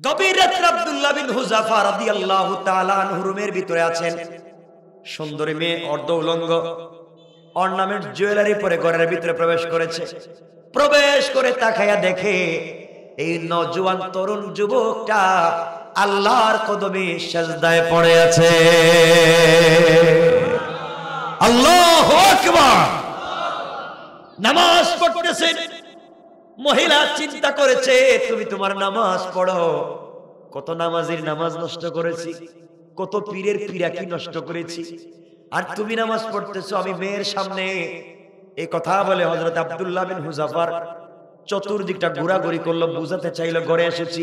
গভীর রাতে আব্দুল্লাহ বিন হুযাফা রাদিয়াল্লাহু তাআলা আনহু রুমের ভিতরে আছেন। সুন্দরী মেয়ে অর্ধ উলঙ্গ, অর্নামেন্ট জুয়েলারি পরে ঘরের ভিতরে প্রবেশ করেছে। প্রবেশ করে তাকায়া দেখে এই নওজোয়ান তরুণ যুবকটা আল্লাহর কদমে সিজদায় পড়ে আছে। আল্লাহু আকবার। নামাজ পড়তেছেন। মহিলা চিন্তা করেছে, তুমি তোমার নামাজ পড়ো, কত নামাজের নামাজ নষ্ট করেছি, কত পীরের পীরাকি নষ্ট করেছি, আর তুমি নামাজ পড়তেছো আমি মেয়ের সামনে। এই কথা বলে হযরত আব্দুল্লাহ বিন হুযাফার চতুর্দিকটা ঘোরাঘুরি করলো, বুঝাতে চাইলো ঘরে এসেছি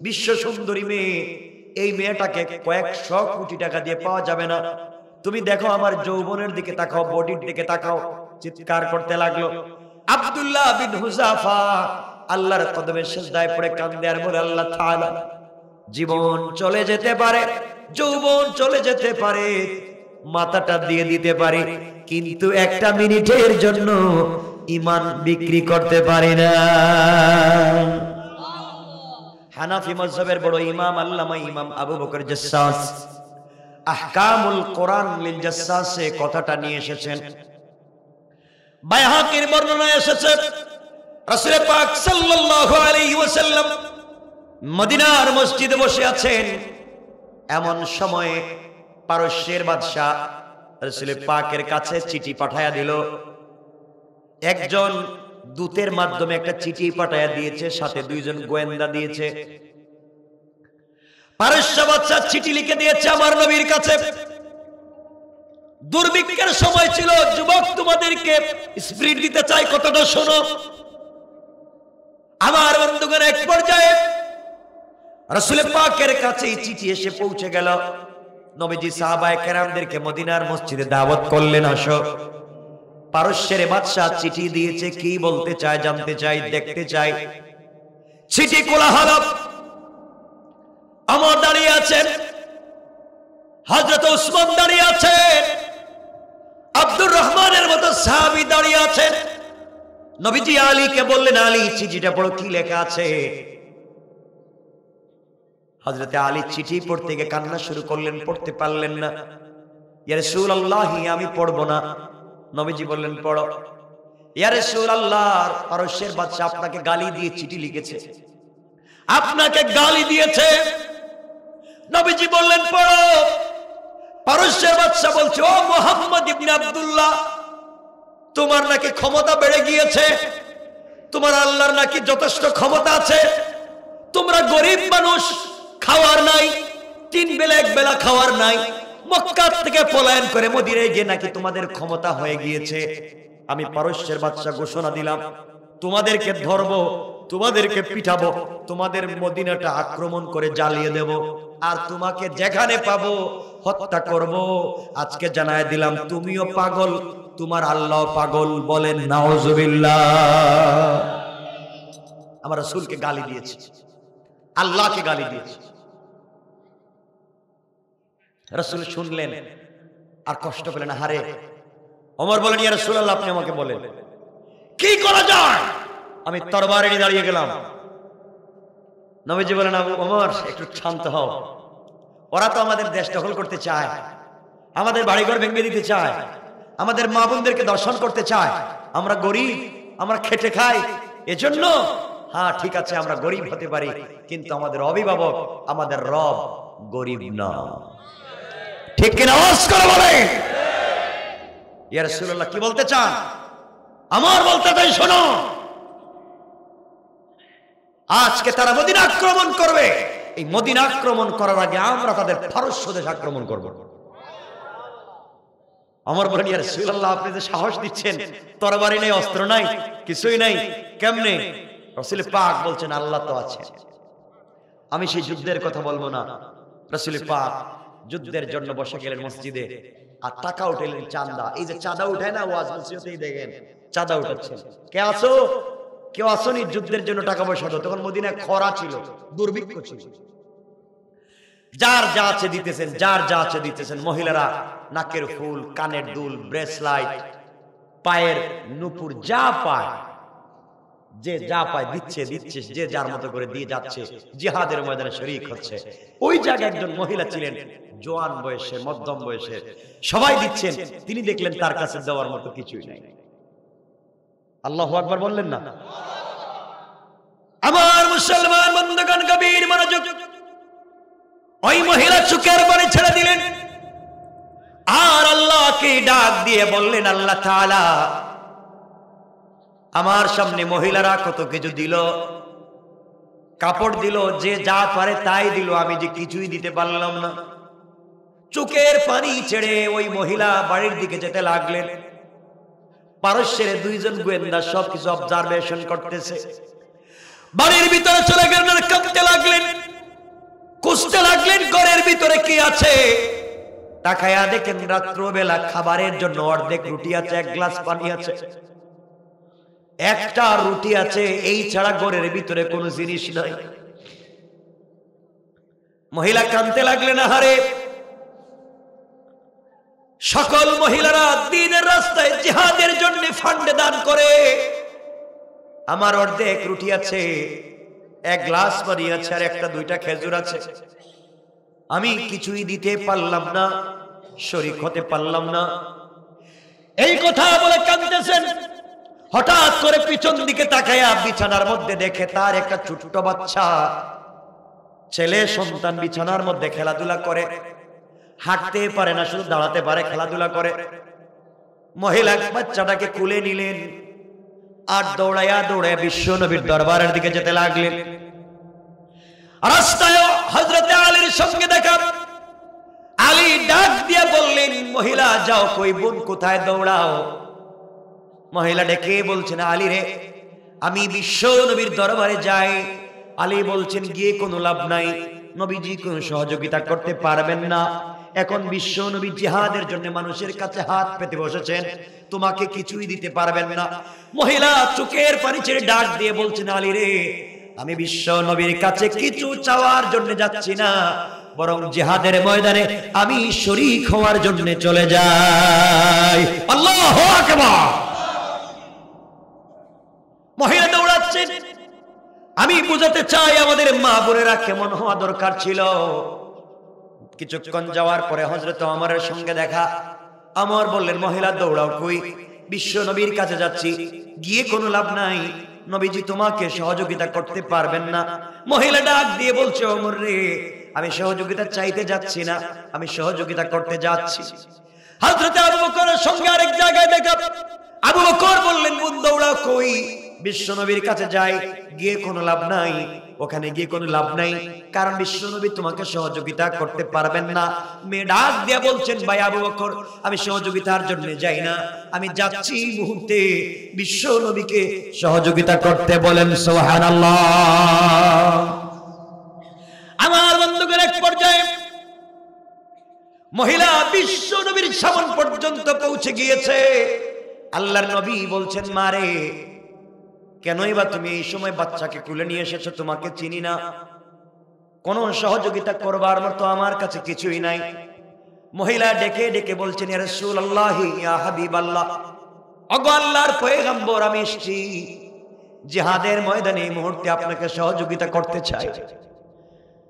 বিশ্ব সুন্দরী মেয়ে, এই মেয়েটাকে কয়েকশো কোটি টাকা দিয়ে পাওয়া যাবে না, তুমি দেখো আমার যৌবনের দিকে তাকাও, বডির দিকে তাকাও। চিৎকার করতে লাগলো। আব্দুল্লাহ বিন হুযাফা আল্লাহর কদমে সিজদায় পড়ে কাঁদে আর বলে, আল্লাহ তাআলা, জীবন চলে যেতে পারে, যৌবন চলে যেতে পারে, মাথাটা দিয়ে দিতে পারি, কিন্তু একটা মিনিটের জন্য ঈমান বিক্রি করতে পারি না। হানাফি মাযহাবের বড় ইমাম আল্লামা ইমাম আবু বকর জাসসাস আহকামুল কোরআন লিল জাসসাসে কথাটা নিয়ে এসেছেন। বাইহাকির বর্ণনায় এসেছে, রাসূল পাক সাল্লাল্লাহু আলাইহি ওয়াসাল্লাম মদিনার মসজিদে বসে আছেন। এমন সময়ে পারস্যের বাদশা রাসূল পাকের কাছে চিঠি পাঠায়া দিল। একজন দূতের মাধ্যমে একটা চিঠি পাঠায়া দিয়েছে, সাথে দুইজন গোয়েন্দা দিয়েছে। পারস্য বাদশা চিঠি লিখে দিয়েছে আমার নবীর কাছে। দুর্ভিক্ষের সময় ছিল, যুবক তোমাদেরকে স্পিরিট দিতে চাই, কতটা শোনো। আমার বন্ধুগণ, এক পর্যায়ে রাসূল পাকের কাছে চিঠি এসে পৌঁছে গেল। নবীজি সাহাবায়ে কেরামদেরকে মদিনার মসজিদে দাওয়াত করলেন, আসো। পারস্যের বাদশা চিঠি দিয়েছে, কি বলতে চায় জানতে চাই, দেখতে চাই। চিঠি খোলা হলো। ওমর দাঁড়িয়ে আছেন, হযরত উসমান দাঁড়িয়ে আছেন, আব্দুর রহমানের মতো সাহাবী দাঁড়িয়ে আছেন। নবীজি আলীকে বললেন, আলী চিঠিটা পড়ো, কি লেখা আছে। হযরত আলী চিঠি পড়তে গিয়ে কান্না শুরু করলেন, পড়তে পারলেন না। ইয়া রাসূলুল্লাহ, আমি পড়বো না। নবীজি বললেন, পড়ো। ইয়া রাসূলুল্লাহ, পারস্যের বাদশা আপনাকে গালি দিয়ে চিঠি লিখেছে, আপনাকে গালি দিয়েছে। নবীজি বললেন, পড়ো। পারস্যের বাদশা বলছে, ও মুহাম্মদ ইবনে আব্দুল্লাহ, তোমার নাকি ক্ষমতা বেড়ে গিয়েছে, তোমার আল্লাহর নাকি যথেষ্ট ক্ষমতা আছে, তোমরা গরিব মানুষ, খাওয়ার নাই, তিন বেলা এক বেলা খাওয়ার নাই, মক্কা থেকে পলায়ন করে মদিনায় গিয়ে নাকি তোমাদের ক্ষমতা হয়ে গিয়েছে। আমি পারস্যের বাদশা ঘোষণা দিলাম, তোমাদেরকে ধরবো, তোমাদেরকে পিটাবো, তোমাদের মদিনাটা আক্রমণ করে জ্বালিয়ে দেব, আর তোমাকে যেখানে পাবো হত্যা করব। আজকে জানায় দিলাম, তুমিও পাগল, তোমার আল্লাহ পাগল। বলেন নাউজুবিল্লাহ। আমার রাসূলকে গালি দিয়েছে, আল্লাহকে গালি দিয়েছে। রাসূল শুনলেন আর কষ্ট পেলেন, হারে। ওমর বলেন, ইয়া রাসূলুল্লাহ, আপনি আমাকে বলেন কি করা যায়। আমি তরবারি নিয়ে দাঁড়িয়ে গেলাম। নবীজি বলেন, আবু ওমর, একটু শান্ত হও, ওরা তো আমাদের দেশ দখল করতে চায়, আমাদের বাড়িঘর ভেঙে দিতে চায়, আমাদের মা বোনদেরকে দর্শন করতে চায়। আমরা গরিব, আমরা খেটে খাই, এজন্য। হ্যাঁ ঠিক আছে, আমরা গরিব হতে পারি, কিন্তু আমাদের অভিভাবক, আমাদের রব গরিব না। ঠিক কিনা? আওয়াজ করে বলে। ইয়া রাসূলুল্লাহ, কি বলতে চান? আমার বলতে চাই, শোনো, আজকে তারা মদিনা আক্রমণ করবে। এই মদিনা আক্রমণ করার আগে আমরা তাদের পারস্য দেশ আক্রমণ করব। আমার বলেন, ইয়া রাসূলুল্লাহ, আপনি যে সাহস দিচ্ছেন, তরবারি নেই, অস্ত্র নাই, কিছুই নাই, কেমনে? রাসূল পাক বলছেন, আল্লাহ তো আছে। আমি সেই যুদ্ধের কথা বলবো না। রাসূল পাক যুদ্ধের জন্য বসে গেলেন মসজিদে, আর টাকা উঠাইলেন, চাঁদা। এই যে চাঁদা উঠায় না, ওয়াজ নসিহতেই দেখেন চাঁদা উঠাচ্ছেন। কে আছো? কেউ আসনি যুদ্ধের জন্য টাকা পয়সা দাও। তখন মদিনায় খরা ছিল, দুর্ভিক্ষ ছিল। যার যা আছে দিতেছেন, যার যা আছে দিতেছেন। মহিলারা নাকের ফুল, কানের দুল, ব্রেসলাইট, পায়ের নুপুর, যা পায় যে যা পায় দিচ্ছে দিচ্ছে, যে যার মতো করে দিয়ে যাচ্ছে, জিহাদের ময়দানে শরীক হচ্ছে। ওই জায়গায় একজন মহিলা ছিলেন, জোয়ান বয়সে, মধ্যম বয়সে, সবাই দিচ্ছেন, তিনি দেখলেন তার কাছে দেওয়ার মতো কিছুই নাই। আল্লাহু আকবার বললেন না? আমার মুসলমান বন্ধুগণ, গভীর মনোযোগ। ওই মহিলা চোখের পানি ছেড়ে দিলেন আর আল্লাহকে ডাক দিয়ে বললেন, আল্লাহ তাআলা, আমার সামনে মহিলারা কত কিছু দিল, কাপড় দিল, যে যা পারে তাই দিল, আমি যে কিছুই দিতে পারলাম না। চোখের পানি ছেড়ে ওই মহিলা বাড়ির দিকে যেতে লাগলেন। পারস্যের দুইজন গোয়েন্দা সবকিছু অবজারভেশন করতেছে। বাড়ির ভিতরে চলে গেলেন, কাঁদতে লাগলেন, খুঁজতে লাগলেন ঘরের ভিতরে কি আছে। তাকায়া দেখেন রাত্রবেলা খাবারের জন্য অর্ধেক রুটি আছে, এক গ্লাস পানি আছে, একটা রুটি আছে, এই ছাড়া ঘরের ভিতরে কোনো জিনিস নাই। মহিলা কাঁদতে লাগলেন, আহারে, সকল মহিলারা দ্বীনের রাস্তায় জিহাদের জন্য ফান্ড দান করে, আমার অর্ধেক রুটি আছে, এক গ্লাস পানি আছে, আর একটা দুইটা খেজুর আছে, আমি কিছুই দিতে পারলাম না, শরীক হতে পারলাম না। এই কথা বলে কাঁদতেছেন। হঠাৎ করে পিছন দিকে তাকায়া বিছানার মধ্যে দেখে তার একটা ছোট্ট বাচ্চা ছেলে সন্তান বিছানার মধ্যে খেলাধুলা করে, হাঁটতে পারে না, শুধু দাঁড়াতে পারে, খেলাধুলা করে। মহিলা বাচ্চাটাকে কুলে নিলেন আর দৌড়াইয়া দৌড়াইয়া বিশ্ব নবীর দরবারের দিকে যেতে লাগলেন। রাস্তায় হযরতে আলীর সঙ্গে দেখা। আলী ডাক দিয়ে বললেন, মহিলা যাও, কই বোন কোথায়, দৌড়াও। মহিলা ডেকে বলছেন, আলী রে, আমি বিশ্ব নবীর দরবারে যাই। আলী বলছেন, গিয়ে কোনো লাভ নাই, নবীজি কোন সহযোগিতা করতে পারবেন না। এখন বিশ্ব নবী জিহাদের জন্য মানুষের কাছে হাত পেতে বসেছেন, তোমাকে কিছুই দিতে পারবেন না। মহিলা চোখের পানি ছেড়ে ডাক দিয়ে বলছেন, আলী রে, আমি বিশ্ব নবীর কাছে কিছু চাওয়ার জন্য যাচ্ছি না, বরং জিহাদের ময়দানে আমি শরীক হওয়ার জন্য চলে যাই। আল্লাহু আকবার। মহিলা দৌড়াচ্ছেন। আমি বুঝাতে চাই আমাদের মা বোনেরা কেমন হওয়া দরকার ছিল। কিছুক্ষণ যাওয়ার পরে হযরত ওমরের সঙ্গে দেখা। ওমর বললেন, মহিলা দৌড়াও, কই, বিশ্ব নবীর কাছে যাচ্ছি, গিয়ে কোনো লাভ নাই, নবীজি তোমাকে সহযোগিতা করতে পারবেন না। মহিলা ডাক দিয়ে বলছে, ওমর রে, আমি সহযোগিতা চাইতে যাচ্ছি না, আমি সহযোগিতা করতে যাচ্ছি। হযরত আবু বকরের সঙ্গে আরেক জায়গায় দেখা। আবু বকর বললেন, বোন দৌড়াও, কই, বিশ্ব নবীর কাছে যাই, গিয়ে কোনো লাভ নাই, ওখানে গিয়ে কোনো লাভ নাই, কারণ বিশ্ব নবী তোমাকে সহযোগিতা করতে পারবেন না। মেয়ে ডাক দিয়ে বলছেন, ভাই আবু বকর, আমি সহযোগিতার জন্য যাই না, আমি যাচ্ছি মুহূর্তে বিশ্ব নবীকে সহযোগিতা করতে। বলেন সুবহানাল্লাহ। আমার বন্ধুগণ, এক পর্যায়ে মহিলা বিশ্ব নবীর সামন পর্যন্ত পৌঁছে গিয়েছে। আল্লাহর নবী বলছেন, মারে, কেনই বা তুমি এই সময় বাচ্চাকে কুলে নিয়ে এসেছো, তোমাকে চিনি না, কোনো সহযোগিতা করবার মতো আমার কাছে কিছুই নাই। মহিলা ডেকে ডেকে বলছেন, ইয়া রাসূলুল্লাহ, ইয়া হাবিবাল্লাহ, ওগো আল্লাহর পয়গম্বর, আমি এসেছি জিহাদের ময়দানে এই মুহূর্তে আপনাকে সহযোগিতা করতে চাই।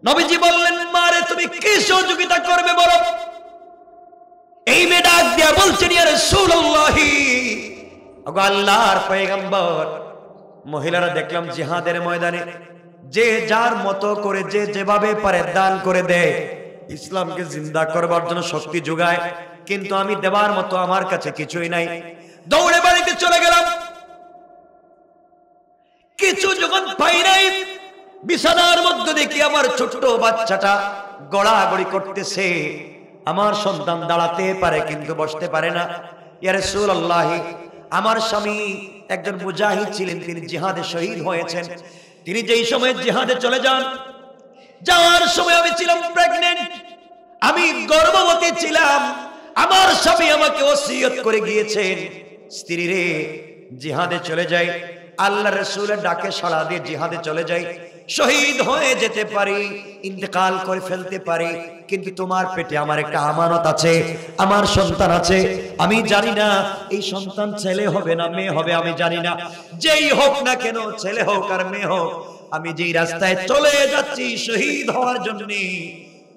নবীজি বললেন, মারে, তুমি কি সহযোগিতা করবে বলো। এই মেয়ে ডাক দিয়া বলছেন, ইয়া রাসূলুল্লাহ, ওগো আল্লাহর পয়গম্বর, মহিলারা দেখলাম জিহাদের ময়দানে যে যার মতো করে যে যেভাবে পারে দান করে দেয়, ইসলামকে জিন্দা করবার জন্য শক্তি যোগায়, কিন্তু আমি দেবার মতো আমার কাছে কিছুই নাই। দৌড়ে বাড়িতে চলে গেলাম। কিছু যখন পাই নাই, বিছানার মধ্যে দেখি আমার ছোট বাচ্চাটা গড়াগড়ি করতেছে। আমার সন্তান দাঁড়াতে পারে কিন্তু বসতে পারে না। ইয়া রাসূলুল্লাহ, আমার স্বামী একজন মুজাহিদ ছিলেন, তিনি জিহাদে শহীদ হয়েছেন। তিনি যেই সময় জিহাদে চলে যান, যাওয়ার সময় আমি ছিলাম প্রেগন্যান্ট, আমি গর্ভবতী ছিলাম। আমার স্বামী আমাকে ওসিয়ত করে গিয়েছেন, স্ত্রী রে, জিহাদে চলে যাই, আল্লাহর রাসূলের ডাকে সাড়া দিয়ে জিহাদে চলে যাই। শহীদ হয়ে যেতে পারি, ইন্তেকাল করে ফেলতে পারি, কিন্তু তোমার পেটে আমার একটা আমানত আছে, আমার সন্তান আছে। আমি জানি না এই সন্তান ছেলে হবে না মেয়ে হবে, আমি জানি না। যেই হোক না কেন, ছেলে হোক আর মেয়ে হোক, আমি যেই রাস্তায় চলে যাচ্ছি শহীদ হওয়ার জন্য,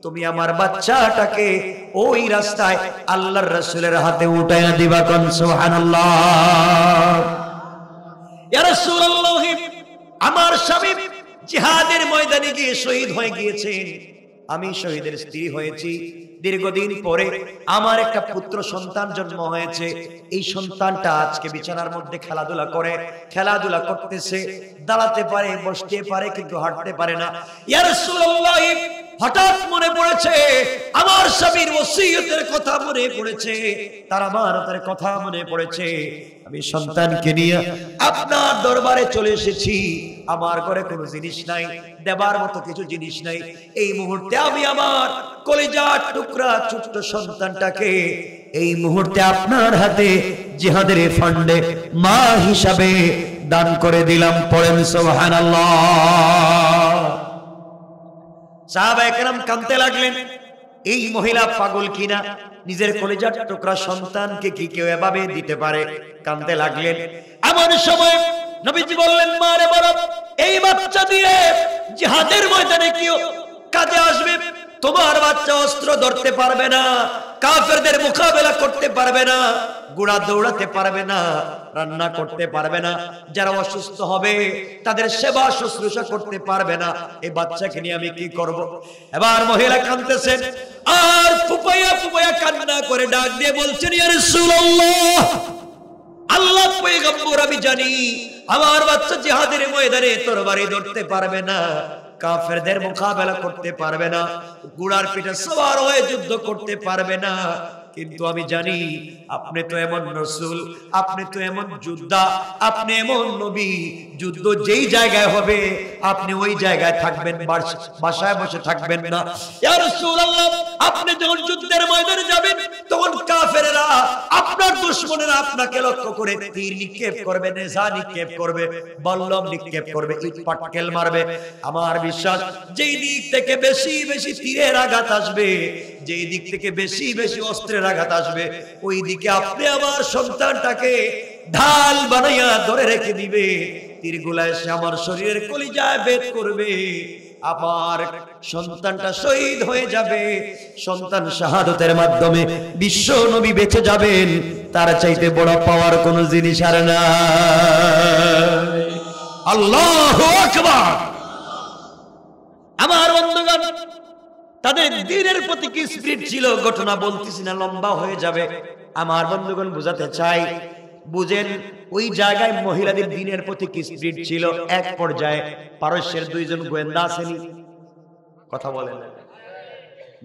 তুমি আমার বাচ্চাটাকে ওই রাস্তায় আল্লাহর রাসূলের হাতে উঠায়া দিবা। কোন সুবহানাল্লাহ। ইয়া রাসূলুল্লাহ, আমার স্বামী জিহাদের ময়দানে গিয়ে শহীদ হয়ে গিয়েছেন, আমি শহীদের স্ত্রী হয়েছি। দীর্ঘদিন পরে আমার একটা পুত্র সন্তান জন্ম হয়েছে। এই সন্তানটা আজকে বিছানার মধ্যে খেলাধুলা করে, খেলাধুলা করতেছে, দাঁড়াতে পারে, বসতে পারে, কিন্তু হাঁটতে পারে না। ইয়া রাসূলুল্লাহ, হঠাৎ মনে পড়েছে আমার স্বামীর ওসিয়তের কথা মনে পড়েছে, তার আমানতের কথা মনে পড়েছে। আমি সন্তানকে নিয়ে আপনার দরবারে চলে এসেছি। আমার ঘরে কোনো জিনিস নাই, দেবার মতো কিছু জিনিস নাই। এই মুহূর্তে আমি আমার কলিজার টুকরা ছোট্ট সন্তানটাকে এই মুহূর্তে আপনার হাতে জিহাদের ফান্ডে মা হিসাবে দান করে দিলাম। পড়েন সুবহানাল্লাহ। সাহাবায়ে কেরাম কাঁদতে লাগলেন, এই মহিলা পাগল কিনা, নিজের কলিজার টুকরা সন্তানকে কি কেউ এভাবে দিতে পারে? কাঁদতে লাগলেন। এমন সময় নবীজি বললেন, মা রে বড়, এই বাচ্চা দিয়ে জিহাদের ময়দানে কেউ কাজে আসবে? তোমার বাচ্চা অস্ত্র ধরতে পারবে না, কাফেরদের মোকাবেলা করতে পারবে না, ঘোড়া দৌড়াতে পারবে না, রান্না করতে পারবে না, যারা অসুস্থ হবে তাদের সেবা শুশ্রূষা করতে পারবে না। এই বাচ্চাকে নিয়ে আমি কি করব? এবার মহিলা কাঁদতেছেন আর ফুপাইয়া ফুপাইয়া কান্না করে ডাক দিয়ে বলছেন, ইয়া রাসূলুল্লাহ, আল্লাহ পয়গম্বর, আমি জানি আমার বাচ্চা জিহাদের ময়দানে তরবারি ধরতে পারবে না, কাফেরদের মোকাবেলা করতে পারবে না, ঘোড়ার পিঠে সওয়ার হয়ে যুদ্ধ করতে পারবে না, কিন্তু আমি জানি আপনি তো এমন রাসূল, আপনি তো এমন যোদ্ধা, আপনি এমন নবী, যুদ্ধ যেই জায়গায় হবে আপনি ওই জায়গায় থাকবেন, বাসায় বসে থাকবেন না। ইয়া রাসূলুল্লাহ, আপনি যখন যুদ্ধের ময়দানে যাবেন তখন কাফেররা, আপনার দুশমনেরা আপনাকে লক্ষ্য করে তীর নিক্ষেপ করবে, নেজা নিক্ষেপ করবে, বল্লম নিক্ষেপ করবে, ইট পাটকেল মারবে। আমার বিশ্বাস যেই দিক থেকে বেশি বেশি তীরের আঘাত আসবে, যেই দিক থেকে বেশি বেশি অস্ত্রের আঘাত আসবে, ওই দিকে আপনি আমার সন্তানটাকে ঢাল বানাইয়া ধরে রেখে দিবে। তীরগুলা এসে আমার শরীরের কলিজায় ভেদ করবে, আমার সন্তানটা শহীদ হয়ে যাবে। সন্তান শাহাদাতের মাধ্যমে বিশ্ব নবী বেঁচে যাবেন, তার চাইতে বড় পাওয়ার কোন জিনিস আর নাই। আল্লাহু আকবার। আমার বন্ধুগণ, তাদের দ্বীনের প্রতি কি স্পিরিট ছিল, ঘটনা বলতেছি না, লম্বা হয়ে যাবে। আমার বন্ধুগণ বুঝাতে চাই, বুঝেন ওই জায়গায় মহিলাদের দ্বীনের প্রতি কি স্পিরিট ছিল। এক পর্যায়ে পারস্যের দুইজন গোয়েন্দা আসেনি, কথা বলেন,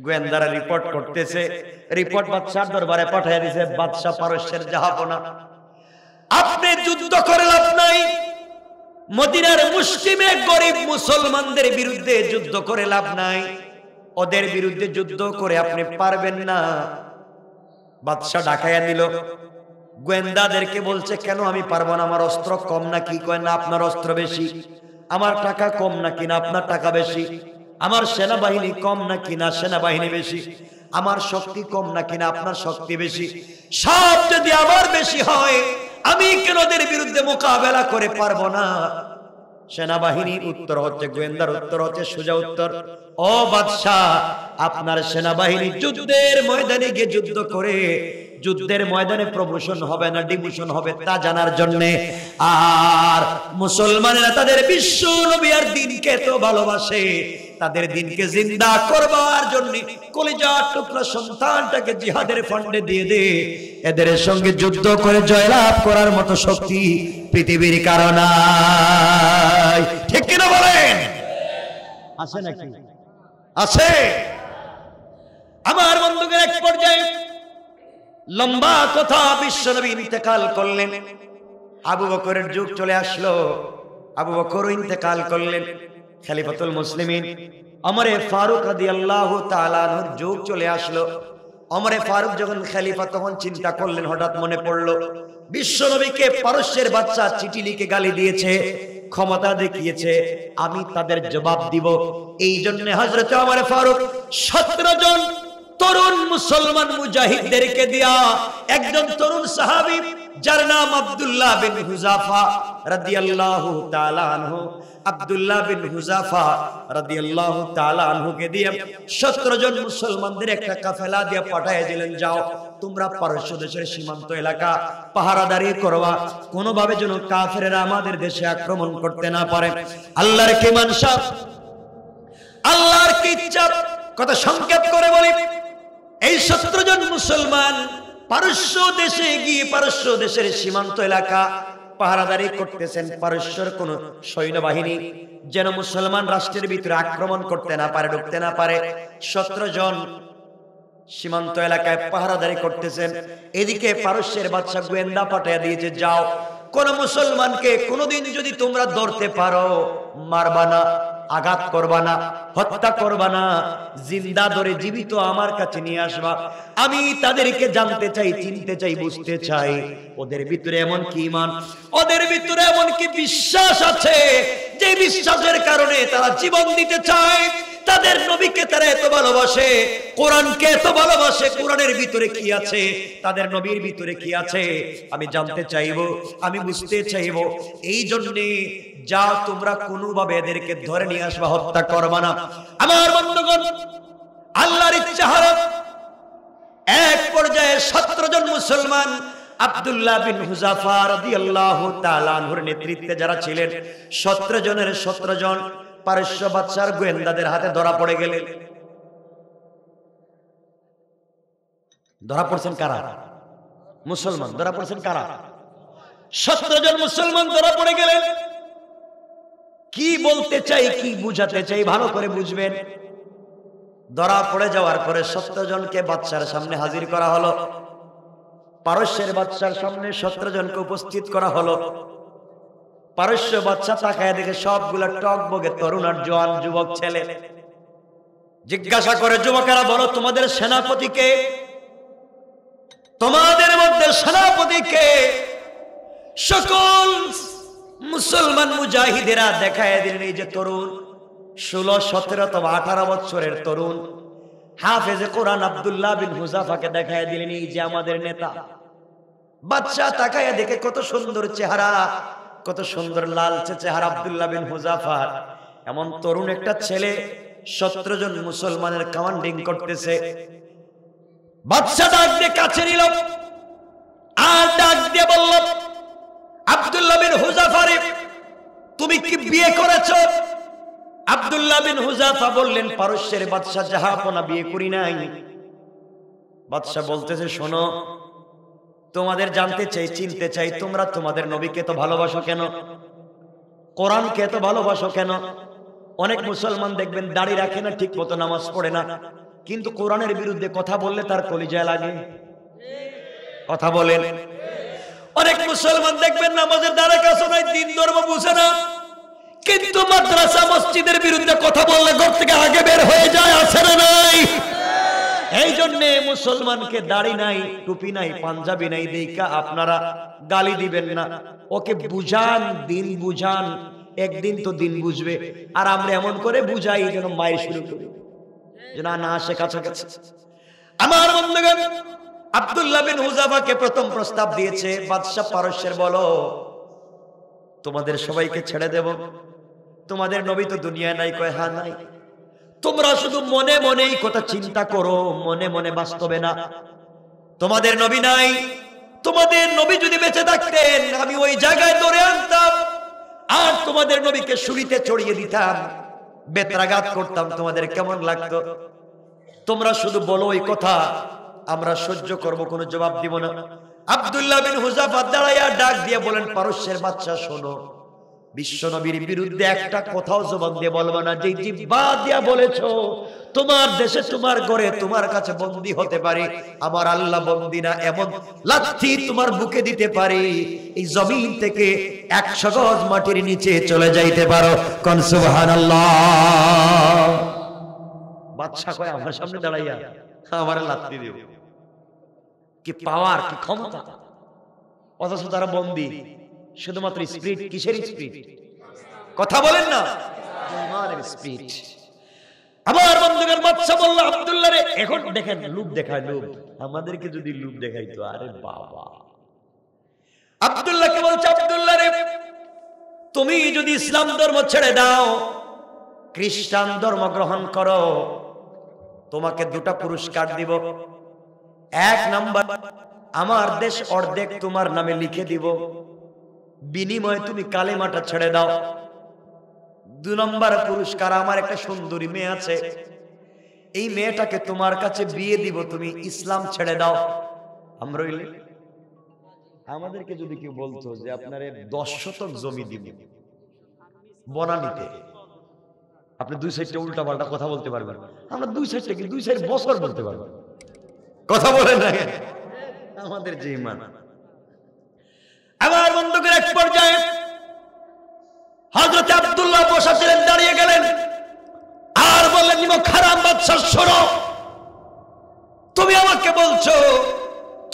গোয়েন্দারা রিপোর্ট করতেছে, রিপোর্ট বাদশার দরবারে পাঠিয়ে দিয়েছে। বাদশা পারস্যের জাহাপনা, আপনি যুদ্ধ করে লাভ নাই, মদিনার মুসলিমে গরিব মুসলমানদের বিরুদ্ধে যুদ্ধ করে লাভ নাই, ওদের বিরুদ্ধে যুদ্ধ করে আপনি পারবেন না। বাদশা ডাকাইয়া দিল, গোয়েন্দাদেরকে বলছে, কেন আমি পারবো না? আমার অস্ত্র কম নাকি? কয় না, আপনার অস্ত্র বেশি। আমার টাকা কম নাকি? না, আপনার টাকা বেশি। আমার সেনাবাহিনী কম নাকি? না, সেনাবাহিনী বেশি। আমার শক্তি কম নাকি? না, আপনার শক্তি বেশি। সব যদি আমার বেশি হয়, আমি কেন ওদের বিরুদ্ধে মোকাবেলা করে পারবো না? সেনাবাহিনীর উত্তর হচ্ছে, গোয়েন্দার উত্তর হচ্ছে সোজা উত্তর, ও বাদশাহ, আপনার সেনাবাহিনী যুদ্ধের ময়দানে গিয়ে যুদ্ধ করে যুদ্ধের ময়দানে প্রমোশন হবে না ডিমোশন হবে তা জানার জন্য, আর মুসলমানেরা তাদের বিশ্ব নবী আর দ্বীনকে তো ভালোবাসে, তাদের দ্বীনকে জিন্দা করবার জন্য কলিজার টুকরা সন্তানটাকে জিহাদের ফান্ডে দিয়ে দে। এদের সঙ্গে যুদ্ধ করে জয়লাভ করার মতো শক্তি পৃথিবীর কারো নাই। ঠিক কিনা বলেন? আছে নাকি? আছে। আমার বন্ধুদের এক পর্যায়ে লম্বা কথা, বিশ্বনবী ইন্তেকাল করলেন, আবু বকরের যুগ চলে আসলো, আবু বকর ইন্তেকাল করলেন, খলিফাতুল মুসলিমিন ওমরে ফারুক রাদিয়াল্লাহু তাআলা আনহুর যুগ চলে আসলো। ওমরে ফারুক যখন খলিফা, তখন চিন্তা করলেন, হঠাৎ মনে পড়লো বিশ্বনবীকে পারস্যের বাচ্চা চিঠি লিখে গালি দিয়েছে, ক্ষমতা দেখিয়েছে, আমি তাদের জবাব দিব। এই জন্য হযরত ওমর ফারুক 17 জন তরুণ মুসলমান মুজাহিদদেরকে দিয়া একজন তরুণ সাহাবী যার নাম আব্দুল্লাহ বিন হুযাফা রাদিয়াল্লাহু তাআলা আনহু, আব্দুল্লাহ বিন হুযাফা রাদিয়াল্লাহু তাআলা আনহুকে দিয়ে 17 জন মুসলমানদের একটা কাফেলা দিয়ে পাঠিয়ে দিলেন, যাও তোমরা পারস্য দেশের সীমান্ত এলাকা পাহারাদারি করবা, কোনোভাবে যেন কাফেররা আমাদের দেশে আক্রমণ করতে না পারে। আল্লাহর কি মানসা, আল্লাহর কি ইচ্ছা, কথা সংক্ষেপ করে বলি, এই 17 জন মুসলমান পারস্য দেশে গিয়ে পারস্য দেশের সীমান্ত এলাকা পাহারাদারি করতেছেন। পারস্যের কোন সৈন্যবাহিনী যেন মুসলমান রাষ্ট্রের ভিতরে আক্রমণ করতে না পারে, ঢুকতে না পারে। 17 জন সীমান্ত এলাকায় পাহারাদারি করতেছেন। এদিকে পারস্যের বাদশা গোয়েন্দা পাঠিয়ে দিয়েছে, যাও কোন মুসলমানকে কোনদিন যদি তোমরা ধরতে পারো, মারবা না, আঘাত করবা না, হত্যা করবা না, জিন্দা ধরে জীবিত আমার কাছে নিয়ে আসবা। আমি তাদেরকে জানতে চাই, চিনতে চাই, বুঝতে চাই ওদের ভিতরে এমন কি ঈমান, ওদের ভিতরে এমন কি বিশ্বাস আছে যে বিশ্বাসের কারণে তারা জীবন দিতে চায়। তাদের নবীকে তারা এত ভালোবাসে, কোরআনকে এত ভালোবাসে, কোরআনের ভিতরে কি আছে, তাদের নবীর ভিতরে কি আছে আমি জানতে চাইবো, আমি বুঝতে চাইবো। এই জন্য যা তোমরা কোনোভাবে এদেরকে ধরে নিয়ে আসবা, হত্যা করবা না। আমার বন্ধুগণ, আল্লাহর ইচ্ছা হলো এক পর্যায়ে 17 জন মুসলমান আব্দুল্লাহ বিন হুযাফা রাদিয়াল্লাহু তাআলা আনহুর নেতৃত্বে যারা ছিলেন 17 জনের 17 জন পারস্য বাদশার গোয়েন্দাদের হাতে ধরা পড়ে গেলেন। ধরা পড়ছেন কারা? মুসলমান। ধরা পড়ছেন কারা? 17 জন মুসলমান ধরা পড়ে গেলেন। কি বলতে চাই, কি বুঝাতে চাই ভালো করে বুঝবেন। ধরা পড়ে যাওয়ার পরে 17 জনকে বাদশার সামনে হাজির করা হলো। পারস্যের বাদশার সামনে 17 জনকে উপস্থিত করা হলো। পারস্য বাদশা তাকায় দেখে সবগুলা টকবগে তরুণ আর জওয়ান যুবক ছেলে। জিজ্ঞাসা করে, যুবকেরা বলো তোমাদের সেনাপতি কে? তোমাদের মধ্যে সেনাপতি কে? সকল মুসলমান মুজাহিদেরা দেখায় দিলেন এই যে তরুণ 16, 17 অথবা 18 বছরের তরুণ হাফেজে কোরআন আব্দুল্লাহ বিন হুযাফাকে দেখায় দিলেন এই যে আমাদের নেতা। বাদশা তাকায় দেখে কত সুন্দর চেহারা, কত সুন্দর লালচে চেহারা আব্দুল্লাহ বিন হুযাফার। এমন তরুণ একটা ছেলে 17 জন মুসলমানের কমান্ডিং করতেছে। বাদশা ডাক দিয়ে কাছে নিল আর ডাক দিয়ে বলল, আব্দুল্লাহ বিন হুযাফা, তুমি কি বিয়ে করেছো? আব্দুল্লাহ বিন হুযাফা বললেন, পারস্যের বাদশা জাহাপনা, বিয়ে করি নাই। বাদশা বলতেছে, শোনো, তোমাদের জানতে চাই, চিনতে চাই, তোমরা তোমাদের নবীকে তো ভালোবাসো কেন? কোরআনকে তো ভালোবাসো কেন? অনেক মুসলমান দেখবেন দাড়ি রাখে না, ঠিক মতো নামাজ পড়ে না, কিন্তু কোরআনের বিরুদ্ধে কথা বললে তার কলিজায় লাগে। কথা বলেন। অনেক মুসলমান দেখবেন নামাজের দ্বারা কাছে নাই, দিন ধর্ম বুঝে না, কিন্তু মাদ্রাসা মসজিদের বিরুদ্ধে কথা বললে ঘর থেকে আগে বের হয়ে যায়, আছে না নাই? এই জন্য মুসলমানকে দাড়ি নাই, টুপি নাই, পাঞ্জাবি নাই দেখা আপনারা গালি দিবেন না। ওকে বুঝান, দিন বুঝান, একদিন তো দিন বুঝবে। আর আমরা এমন করে বুঝাই যেন মায়ের শুরু করি, যেন না আসে কাছাকাছি। আমার বন্ধুগণ, আব্দুল্লাহ বিন হুযাফাকে প্রথম প্রস্তাব দিয়েছে বাদশা পারস্যের, বলো তোমাদের সবাইকে ছেড়ে দেব, তোমাদের নবী তো দুনিয়ায় নাই। কয়, হ্যাঁ নাই। তোমরা শুধু মনে মনে এই কথা চিন্তা করো, মনে মনে বাস্তবে না। তোমাদের নবী নাই, তোমাদের নবী যদি বেঁচে থাকতেন আমি ওই জায়গায় ধরে আনতাম আর তোমাদের নবীকে শুলিতে চড়িয়ে দিতাম, বেত্রাঘাত করতাম, তোমাদের কেমন লাগতো? তোমরা শুধু বলো ওই কথা, আমরা সহ্য করব, কোনো জবাব দিব না। আব্দুল্লাহ বিন হুযাফা দাঁড়াইয়া ডাক দিয়ে বলেন, পারস্যের বাদশা শোনো, বিশ্ব নবীর বিরুদ্ধে একটা কথাও জবান দিয়ে বলবো না। যে জিহ্বা দিয়া বলেছো তোমার দেশে, তোমার ঘরে, তোমার কাছে বন্দী হতে পারি, আমার আল্লাহ বন্দী না, এমন লাথি তোমার বুকে দিতে পারি এই জমিন থেকে 100 গজ মাটির নিচে চলে যাইতে পারো। কোন সুবহানাল্লাহ। বাদশা কয়, আমার সামনে দাঁড়াইয়া আমার লাথি দিও? কি পাওয়ার, কি ক্ষমতা! অথচ তারা বন্দী, শুধুমাত্র স্পিরিট। কিসের স্পিরিট? কথা বলেন না, ইমানের স্পিড। আবার বন্ধুগণ বাদশা বলল আব্দুল্লাহ রে, এখন দেখেন লোভ দেখায়, লোভ আমাদেরকে যদি লোভ দেখাইতো, আরে বাবা। আব্দুল্লাহকে বলছে আব্দুল্লাহ রে, তুমি যদি ইসলাম ধর্ম ছেড়ে দাও, খ্রিস্টান ধর্ম গ্রহণ করো, তোমাকে দুটা পুরস্কার দিব। এক নাম্বার, আমার দেশ অর্ধেক তোমার নামে লিখে দিব, বিনিময়ে তুমি কালেমাটা ছেড়ে দাও। দুই নম্বর পুরস্কার, আমার একটা সুন্দরী মেয়ে আছে, এই মেয়েটাকে তোমার কাছে বিয়ে দিব, তুমি ইসলাম ছেড়ে দাও। আমরা আমাদেরকে যদি কেউ বলতো যে আপনার 10 শতক জমি দিব বনানীতে, আপনি দুই সাইডে উল্টা পাল্টা কথা বলতে পারবেন, আমরা দুই সাইড থেকে দুই সাইড বছর বলতে পারবো, কথা বলেন না আমাদের যে ইমান। আবার বন্ধুদের এক পর্যায়ে হযরত আব্দুল্লাহ বসা ছিলেন, দাঁড়িয়ে গেলেন আর বললেন, নিমক হারাম বাদশা, শোনো, তুমি আমাকে বলছো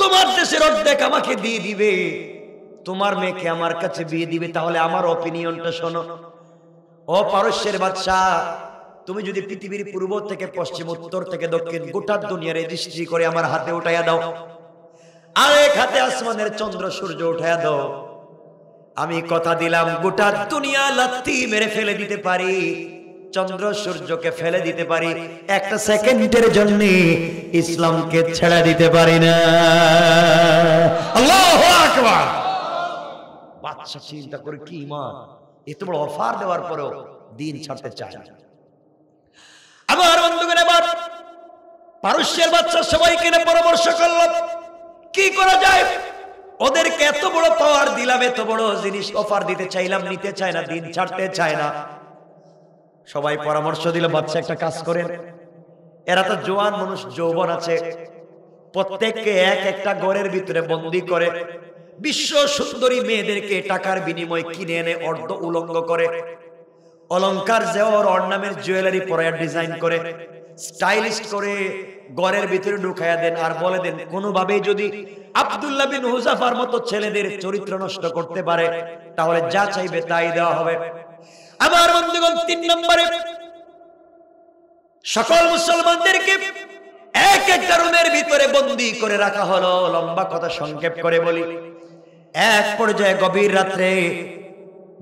তোমার দেশের অর্ধেক আমাকে দিয়ে দিবে, তোমার মেয়েকে আমার কাছে বিয়ে দিবে, তাহলে আমার অপিনিয়নটা শোনো। ও পারস্যের বাদশা, তুমি যদি পৃথিবীর পূর্ব থেকে পশ্চিম, উত্তর থেকে দক্ষিণ গোটা দুনিয়ার রেজিস্ট্রি করে আমার হাতে উঠাইয়া দাও, আর এক হাতে আসমানের চন্দ্র সূর্য উঠাইয়া দাও, আমি কথা দিলাম গোটা দুনিয়া লাথি মেরে ফেলে দিতে পারি, চন্দ্র সূর্যকে ফেলে দিতে পারি, একটা সেকেন্ডের জন্য ইসলামকে ছেড়ে দিতে পারি না। আল্লাহু আকবার। বাদশা চিন্তা করে, কি ইমান, এত বড় অফার দেওয়ার পরেও দিন ছাড়তে চায় না। আবার বন্ধুগণ এবার পারস্যের বাদশা সবাইকে নিয়ে পরামর্শ করল, কি করা যায়, ওদেরকে এত বড় পাওয়ার দিলাম, এত বড় জিনিস অফার দিতে চাইলাম, নিতে চায় না, দিন ছাড়তে চায় না। সবাই পরামর্শ দিল, বাদশা একটা কাজ করেন, এরা তো জওয়ান মানুষ, যৌবন আছে, প্রত্যেককে এক একটা ঘরের ভিতরে বন্দী করে বিশ্ব সুন্দরী মেয়েদেরকে টাকার বিনিময়ে কিনে এনে অর্ধ উলঙ্গ করে, অলংকার জেওর অর্নামেন্ট জুয়েলারি পরে ডিজাইন করে স্টাইলিশ করে ঘরের ভিতরে ঢুকাইয়া দেন, আর বলে দেন কোনোভাবেই যদি আব্দুল্লাহ বিন হুযাফার মতো ছেলেদের চরিত্র নষ্ট করতে পারে, তাহলে যা চাইবে তাই দেওয়া হবে। আমার বন্ধুগণ 3 নম্বরে সকল মুসলমানদেরকে এক একটা রুমের ভিতরে বন্দী করে রাখা হলো। লম্বা কথা সংক্ষেপ করে বলি, এক পর্যায়ে গভীর রাত্রে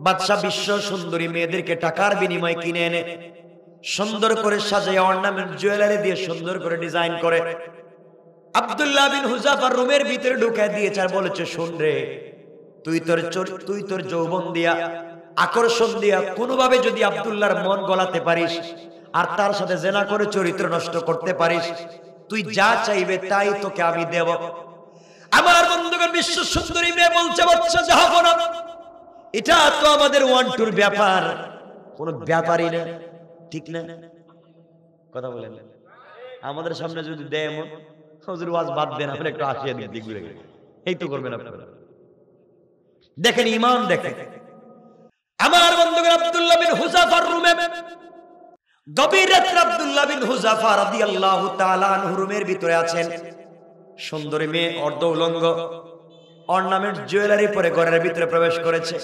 বাদশা বিশ্ব সুন্দরী মেয়েদেরকে টাকার বিনিময়ে কিনে এনে সুন্দর করে সাজিয়ে অর্নামেন্ট জুয়েলারি দিয়ে সুন্দর করে ডিজাইন করে আব্দুল্লাহ বিন হুযাফার রুমের ভিতরে ঢুকায় দিয়েছে, আর বলেছে, শুন রে, তুই তোর যৌবন দিয়া, আকর্ষণ দিয়া কোনোভাবে যদি আব্দুল্লাহর মন গলাতে পারিস আর তার সাথে জেনা করে চরিত্র নষ্ট করতে পারিস, তুই যা চাইবে তাই তোকে আমি দেব। আমার বন্ধুগণ বিশ্ব সুন্দরী মেয়ে বলছে, বাচ্চা যাবো না, এটা তো আমাদের ওয়ান টুর ব্যাপার, কোনো ব্যাপারই না, ঠিক না? কথা বলেন, আমাদের সামনে যদি দেয় এমন, হুজুর ওয়াজ বাদ দেন, আপনি একটু আসিয়া দিক ঘুরে গেলে এই তো করবেন আপনারা। দেখেন ঈমান, দেখেন আমার বন্ধুগণ আব্দুল্লাহ বিন হুযাফার রুমে গভীর রাতে আব্দুল্লাহ বিন হুযাফা রাদিয়াল্লাহু তাআলা আনহু রুমের ভিতরে আছেন, সুন্দরী মেয়ে অর্ধ উলঙ্গ অর্নামেন্ট জুয়েলারি পরে ঘরের ভিতরে প্রবেশ করেছে।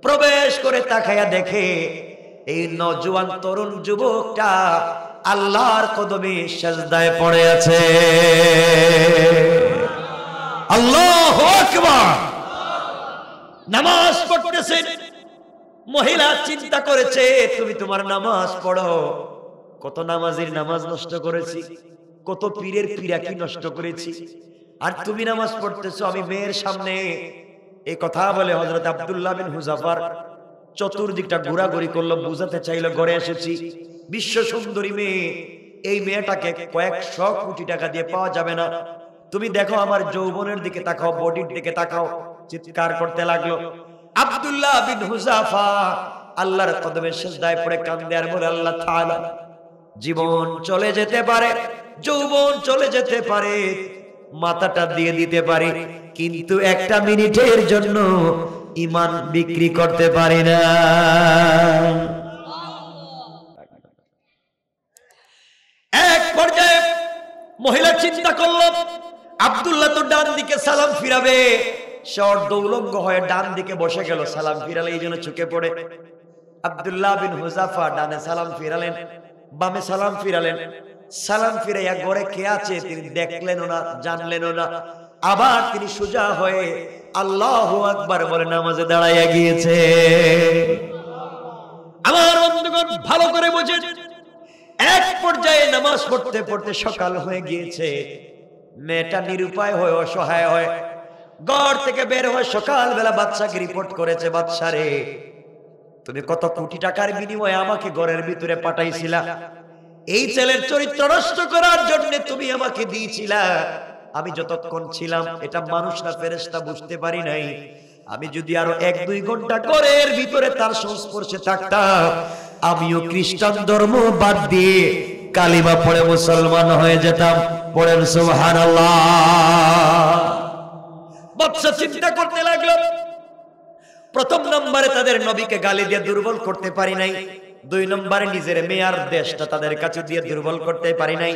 প্রবেশ করে তাকায়া দেখে এই নওজোয়ান তরুণ যুবকটা আল্লাহর কদমে সিজদায় পড়ে আছে। আল্লাহু আকবার। নামাজ পড়তেছেন। মহিলা চিন্তা করেছে, তুমি তোমার নামাজ পড়ো, কত নামাজের নামাজ নষ্ট করেছি, কত পীরের পীরাকি নষ্ট করেছি, আর তুমি নামাজ পড়তেছো আমি মেয়ের সামনে। এই কথা বলে হযরত আব্দুল্লাহ বিন হুযাফার চতুর্দিকটা ঘোরাঘুরি করলো, বুঝাতে চাইলো ঘরে এসেছি, বিশ্ব সুন্দরী মেয়ে, এই মেয়েটাকে কয়েকশো কোটি টাকা দিয়ে পাওয়া যাবে না, তুমি দেখো আমার যৌবনের দিকে তাকাও, বডির দিকে তাকাও। চিৎকার করতে লাগলো। আব্দুল্লাহ বিন হুযাফা আল্লাহর কদমে সিজদায় পড়ে কাঁদে আর বলে, আল্লাহ তাআলা, জীবন চলে যেতে পারে, যৌবন চলে যেতে পারে, মাথাটা দিয়ে দিতে পারি, কিন্তু একটা মিনিটের জন্য ঈমান বিক্রি করতে পারি না। এক পর্যায়ে মহিলা চিন্তা করল, আব্দুল্লাহ তো ডান দিকে সালাম ফিরাবে, সে অর্ধ উলঙ্গ হয়ে ডান দিকে বসে গেল, সালাম ফিরালে এই জন্য চুকে পড়ে। আব্দুল্লাহ বিন হুযাফা ডানে সালাম ফিরালেন, বামে সালাম ফিরালেন। সালাম ফিরাইয়া ঘরে কে আছে তিনি দেখলেনও না, জানলেনও না। আবার তিনি সোজা হয়ে আল্লাহু আকবার বলে নামাজে দাঁড়াইয়া গিয়েছে। আমার বন্ধুগণ ভালো করে বুঝেন, এক পর্যায়ে নামাজ পড়তে পড়তে সকাল হয়ে গিয়েছে। মেয়েটা নিরুপায় হয়ে অসহায় হয়ে ঘর থেকে বের হয়ে সকালবেলা বাদশাকে রিপোর্ট করেছে, বাদশা রে, তুমি কত কোটি টাকার বিনিময়ে আমাকে ঘরের ভিতরে পাঠাইছিলা, এই ছেলের চরিত্র নষ্ট করার জন্য তুমি আমাকে দিয়েছিলা। আমি যতক্ষণ ছিলাম এটা মানুষ না ফেরেশতা বুঝতে পারি নাই। আমি যদি আরো 1-2 ঘন্টা ঘরের ভিতরে তার সংস্পর্শে থাকতাম, আমিও খ্রিস্টান ধর্ম বাদ দিয়ে কালিমা পড়ে মুসলমান হয়ে যেতাম। পড়েন সুবহানাল্লাহ। বাদশা চিন্তা করতে লাগলো, প্রথম নম্বরে তাদের নবীকে গালি দিয়ে দুর্বল করতে পারি নাই, 2 নম্বরে নিজের মেয়ার দেশটা তাদের কাছে দিয়ে দুর্বল করতে পারি নাই,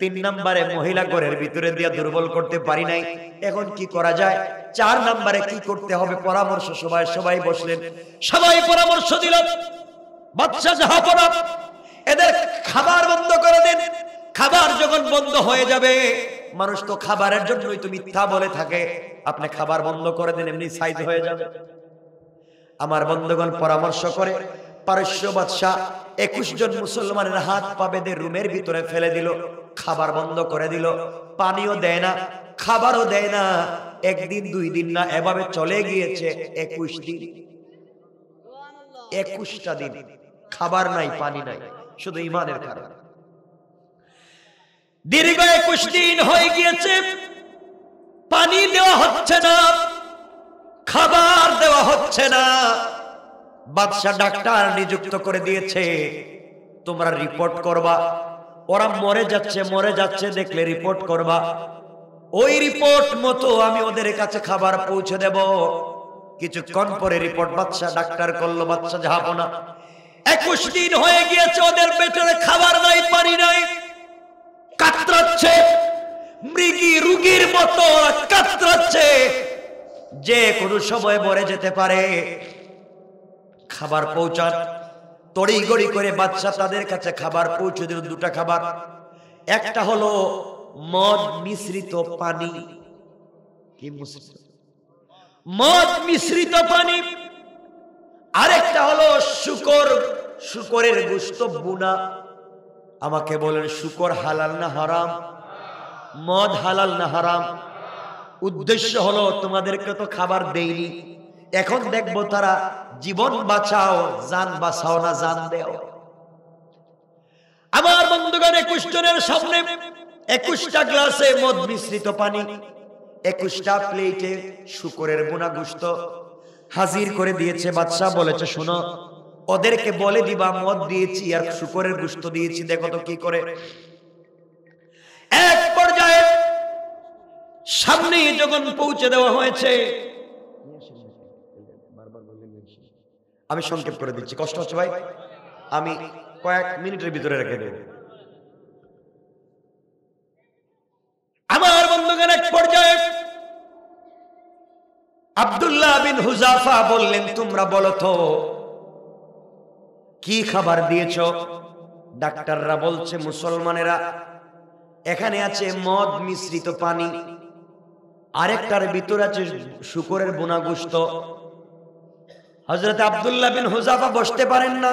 3 নম্বরে মহিলা ঘরের ভিতরে দিয়ে দুর্বল করতে পারি নাই। এখন কি করা যায়? 4 নম্বরে কি করতে হবে পরামর্শ সবাই বসলেন, সবাই পরামর্শ দিল। বাদশা জাহাপনা, এদের খাবার বন্ধ করে দেন। খাবার যখন বন্ধ হয়ে যাবে, মানুষ তো খাবারের জন্যই তো মিথ্যা বলে থাকে, আপনি খাবার বন্ধ করে দেন, এমনি সাইজ হয়ে যাবে। আমার বন্ধুগণ পরামর্শ করে পারস্য বাদশা 21 জন মুসলমানের হাত পা বেঁধে রুমের ভিতরে ফেলে দিল, খাবার বন্ধ করে দিল, পানিও দেয় না, খাবারও দেয় না। 1 দিন 2 দিন না, এভাবে চলে গিয়েছে 21 দিন। 21টা দিন খাবার নাই, পানি নাই, শুধু ঈমানের কারণে। দীর্ঘ 21 দিন হয়ে গিয়েছে, পানি দেওয়া হচ্ছে না, খাবার দেওয়া হচ্ছে না। বাদশা ডাক্তার নিযুক্ত করে দিয়েছে, তোমরা রিপোর্ট করবা, ওরা মরে যাচ্ছে দেখলে রিপোর্ট করবা, ওই রিপোর্ট মতো আমি ওদের কাছে খাবার পৌঁছে দেব। কিছুক্ষণ পরে রিপোর্ট বাদশা ডাক্তার করলো, বাদশা জাহাপনা 21 দিন হয়ে গিয়েছে, ওদের পেটে খাবার নাই, পানি নাই, কাতরাচ্ছে, মৃগী রোগীর মতো কাতরাচ্ছে, যে কোনো সময় মরে যেতে পারে। খাবার পৌঁছান। তড়িঘড়ি করে বাদশা তাদের কাছে খাবার পৌঁছে দিল। 2টা খাবার, একটা হলো মদ মিশ্রিত পানি, কি মদ মিশ্রিত পানি, আরেকটা হলো শুকরের গোশত বুনা। আমাকে বলেন, শুকর হালাল না হারাম? মদ হালাল না হারাম? উদ্দেশ্য হলো তোমাদেরকে তো খাবার দেইনি, এখন দেখবো তারা জীবন বাঁচাও, জান বাঁচাও না জান দেও। আমার বন্ধুগণ 21 জনের সামনে 21টা গ্লাসে মদ মিশ্রিত পানি, 21টা প্লেটে শুকরের বোনা গোশত হাজির করে দিয়েছে। বাদশা বলেছে, শোনো, ওদেরকে বলে দিবা মদ দিয়েছি আর শুকরের গোশত দিয়েছি, দেখো তো কি করে। এক পর্যায়ে সামনে যখন পৌঁছে দেওয়া হয়েছে, আমি সংক্ষেপ করে দিচ্ছি, কষ্ট হচ্ছে ভাই, আমি কয়েক মিনিটের ভিতরে রেখে দেব। আমার বন্ধুগণ এক পর্যায়ে আব্দুল্লাহ বিন হুযাফা বললেন, তোমরা বলো তো কি খাবার দিয়েছো? ডাক্তাররা বলছে, মুসলমানেরা এখানে আছে মদ মিশ্রিত পানি, আরেকটার ভিতরে আছে শুকরের বোনা গোশত। হযরত আব্দুল্লাহ বিন হুযাফা বসতে পারেন না,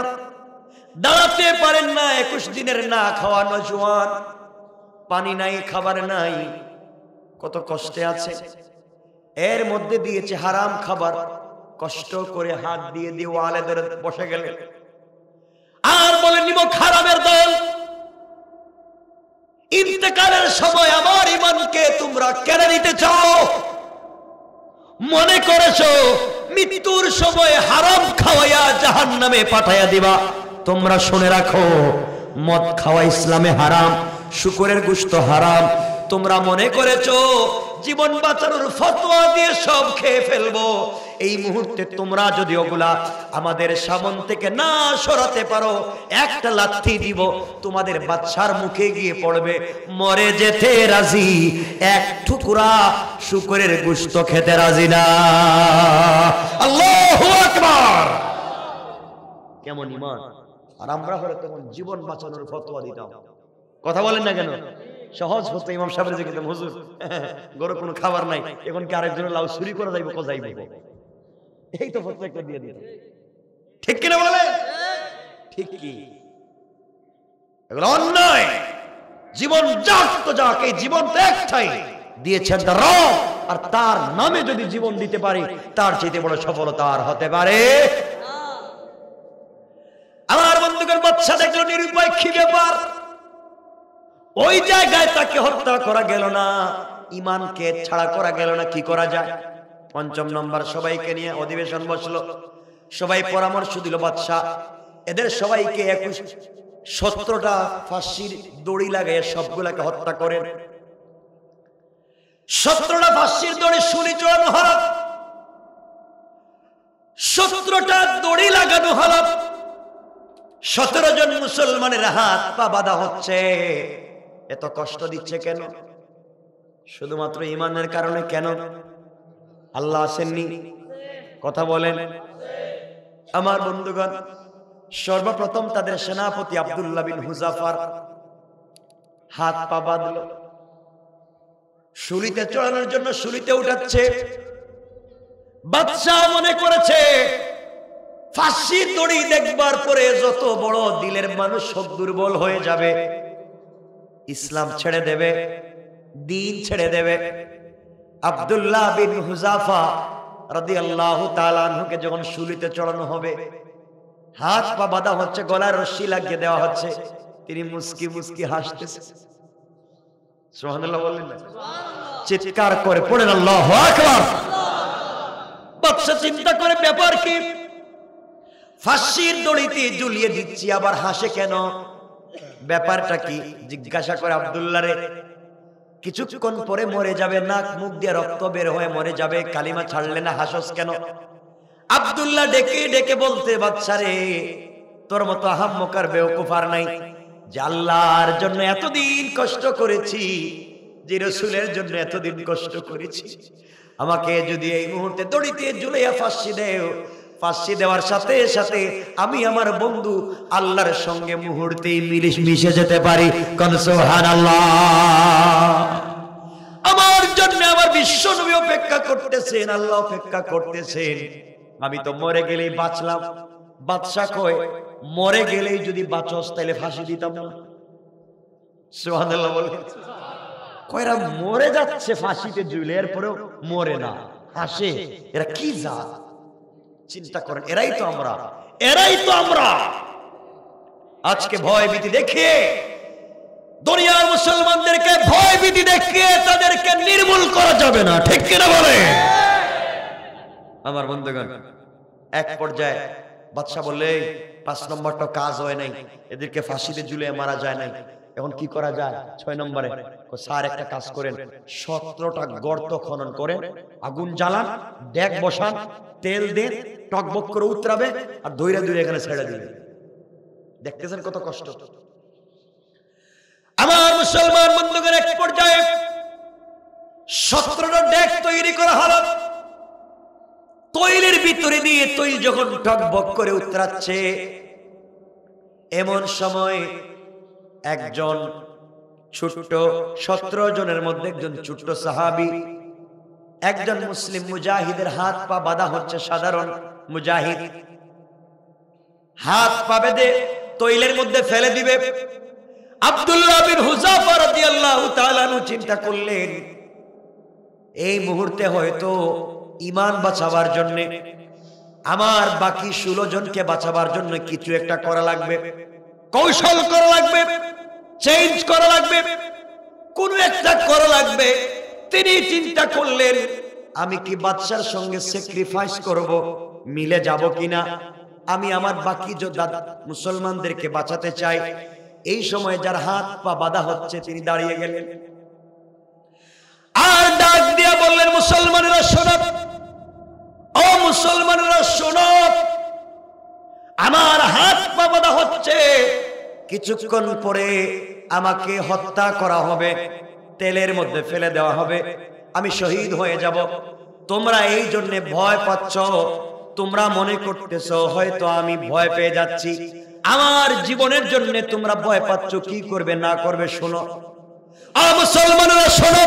দাঁড়াতে পারেন না, 21 দিনের না খাওয়া নওজোয়ান, পানি নাই, খাবার নাই, কত কষ্টে আছে। এর মধ্যে দিয়েছে হারাম খাবার, কষ্ট করে হাত দিয়ে ওয়ালে ধরে বসে গেলেন আর বলে, নিব হারামের দল, ইন্তেকালের সময় আমার ঈমানকে তোমরা কেড়ে নিতে চাও, মনে করেছো মৃত্যুর সময় হারাম খাওয়াইয়া জাহান্নামে পাঠাইয়া দিবা। তোমরা শুনে রাখো, মদ খাওয়া ইসলামে হারাম, শুকরের গোশত হারাম। তোমরা মনে করেছো জীবন বাঁচানোর ফতোয়া দিয়ে সব খেয়ে ফেলবো। এই মুহূর্তে তোমরা যদি ওগুলা আমাদের সামন থেকে না সরাতে পারো, একটা লাথি দিব, তোমাদের বাদশার মুখে গিয়ে পড়বে, মরে যেতে রাজি, এক টুকরা শুকরের গোশত খেতে রাজি না। আল্লাহু আকবার। কেমন ইমান। আর আমরা হলে তখন জীবন বাঁচানোর ফতোয়া দিতাম। কথা বলেন না কেন? সহজ হতো। ইমাম সাহেবের যে কিন্তু হুজুর গরু কোনো খাবার নাই, এখন কি আরেকজনের লাউ চুরি করে যাইব কোথায় যাইব, এই তো ফতোয়া একটা দিয়ে দিত। ঠিক কিনা বলে? ঠিক কি? এগুলো অন্যায়। জীবন যাক তো যাক, এই জীবন তো একটাই দিয়েছেন তার রব, আর তার নামে যদি জীবন দিতে পারি তার চেয়ে বড় সফলতা আর হতে পারে। আমার বন্ধুগণ, বাচ্চা দেখলো নিরুপায়, কি ব্যাপার? ওই জায়গায় তাকে হত্যা করা গেল না, ইমানকে ছাড়া করা গেল না, কি করা যায়? পঞ্চম নম্বর, সবাইকে নিয়ে অধিবেশন বসলো। সবাই পরামর্শ দিল, বাদশা এদের সবাইকে 17টা ফাঁসির দড়ি লাগায় সবগুলাকে হত্যা করেন। 17টা ফাঁসির দড়ি শুলি চড়ানো হল, 17টা দড়ি লাগানো হল। 17 জন মুসলমানের হাত পা বাঁধা হচ্ছে। এত কষ্ট দিচ্ছে কেন? শুধুমাত্র ইমানের কারণে। কেন? আল্লাহ আসেননি? কথা বলেন। আমার বন্ধুগণ, সর্বপ্রথম তাদের সেনাপতি আব্দুল্লাহ বিন হুযাফার হাত পা বাঁধল, শুলিতে চড়ানোর জন্য শুলিতে উঠাচ্ছে। বাদশা মনে করেছে ফাঁসির দড়ি দেখবার পরে যত বড় দিলের মানুষ সব দুর্বল হয়ে যাবে, ইসলাম ছেড়ে দেবে, দিন ছেড়ে দেবে। আব্দুল্লাহ বিন হুযাফা রাদিয়াল্লাহু তাআলা আনহুকে যখন শুলিতে চড়ানো হবে, হাত পা বাঁধা হচ্ছে, গলায় রশি লাগিয়ে দেওয়া হচ্ছে, তিনি মুস্কি মুস্কি হাসতেছে। সুবহানাল্লাহ বললেন না? চিৎকার করে পড়েন আল্লাহু আকবার। বাদশা চিন্তা করে, ব্যাপার কি? ফাঁসির দড়িতে ঝুলিয়ে দিচ্ছি, আবার হাসে কেন? ব্যাপারটা কি? জিজ্ঞাসা করে আব্দুল্লাহ রে, কিছুক্ষণ পরে মরে যাবে, নাক মুখ দিয়ে রক্ত বের হয়ে মরে যাবে, কালিমা ছাড়লে না, হাসস কেন? আব্দুল্লাহ ডেকে ডেকে বলতে, বাদশা রে, তোর মতো আহাম্মকার বেওকুফ আর নাই, যে আল্লাহর জন্য এতদিন কষ্ট করেছি, যে রাসূলের জন্য এতদিন কষ্ট করেছি, আমাকে যদি এই মুহূর্তে দড়িতে ঝুলাইয়া ফাঁসি দেও, ফাঁসি দেওয়ার সাথে সাথে আমি আমার বন্ধু আল্লাহর সঙ্গে মুহূর্তেই মিশে যেতে পারি। কোন সুবহানাল্লাহ। আমার জন্য আমার বিশ্ব নবী অপেক্ষা করতেছেন, আল্লাহ অপেক্ষা করতেছেন। আমি তো মরে গেলেই বাঁচলাম। বাদশা কয়, মরে গেলেই যদি বাঁচস তাহলে ফাঁসি দিতাম না। সুবহানাল্লাহ বলে। কয়রা মরে যাচ্ছে ফাঁসিতে ঝুলে, এরপরেও মরে না, হাসে। এরা কি জাত? চিন্তা করেন, এরাই তো আমরা, এরাই তো আমরা। আজকে ভয় ভীতি দেখিয়ে দুনিয়ার মুসলমানদেরকে ভয় ভীতি দেখিয়ে তাদেরকে নির্মূল করা যাবে না, ঠিক কিনা বলে? আমার বন্ধুগণ, এক পর্যায়ে বাদশা বললে, 5 নম্বরটা কাজ হয় নাই, এদেরকে ফাঁসিতে ঝুলিয়ে মারা যায় নাই, এখন কি করা যায়? 6 নম্বরে স্যার একটা কাজ করেন, 17টা গর্ত খনন করেন, আগুন জ্বালান, ডেক বসান, তেল দেন, টকবক করে উতরাবে, আর দইরা দইরা এখানে ছেড়ে দিবেন। দেখতেছেন কত কষ্ট। আমার মুসলমান বন্ধুগণ, এক পর্যায়ে 17টা ডেক তৈরি করা হলো। তৈলের ভিতরে দিয়ে তৈল যখন টকবক করে উতরাচ্ছে, এমন সময় একজন ছোট্ট 17 জনের মধ্যে একজন ছোট্ট সাহাবী, একজন মুসলিম মুজাহিদের হাত পা বাঁধা হচ্ছে। সাধারণ মুজাহিদ হাত পা বেঁধে তৈলের মধ্যে ফেলে দিবে। আব্দুল্লাহ বিন হুযাফা রাদিয়াল্লাহু তাআলা চিন্তা করলেন, এই মুহূর্তে হয়তো ঈমান বাঁচাবার জন্য, আমার বাকি 16 জনকে বাঁচাবার জন্য কিছু একটা করা লাগবে, কৌশল করা লাগবে, চেঞ্জ করা লাগবে, কোন একটা করা লাগবে। তিনি চিন্তা করলেন, আমি কি বাদশার সঙ্গে স্যাক্রিফাইস করব, মিলে যাব কিনা? আমি আমার বাকি যোদ্ধা মুসলমানদেরকে বাঁচাতে চাই। এই সময় যার হাত পা বাঁধা হচ্ছে তিনি দাঁড়িয়ে গেলেন, আর ডাক দিয়া বললেন, মুসলমানেরা শোনো, ও মুসলমানেরা শোনো, আমার হাত পা বাঁধা হচ্ছে, কিছুক্ষণ পরে আমাকে হত্যা করা হবে, তেলের মধ্যে ফেলে দেওয়া হবে, আমি শহীদ হয়ে যাব। তোমরা এই জন্য ভয় পাচ্ছ, তোমরা মনে করতেছো হয়তো আমি ভয় পেয়ে যাচ্ছি, আমার জীবনের জন্য তোমরা ভয় পাচ্ছ, কি করবে না করবে শোনো। মুসলমানেরা শোনো,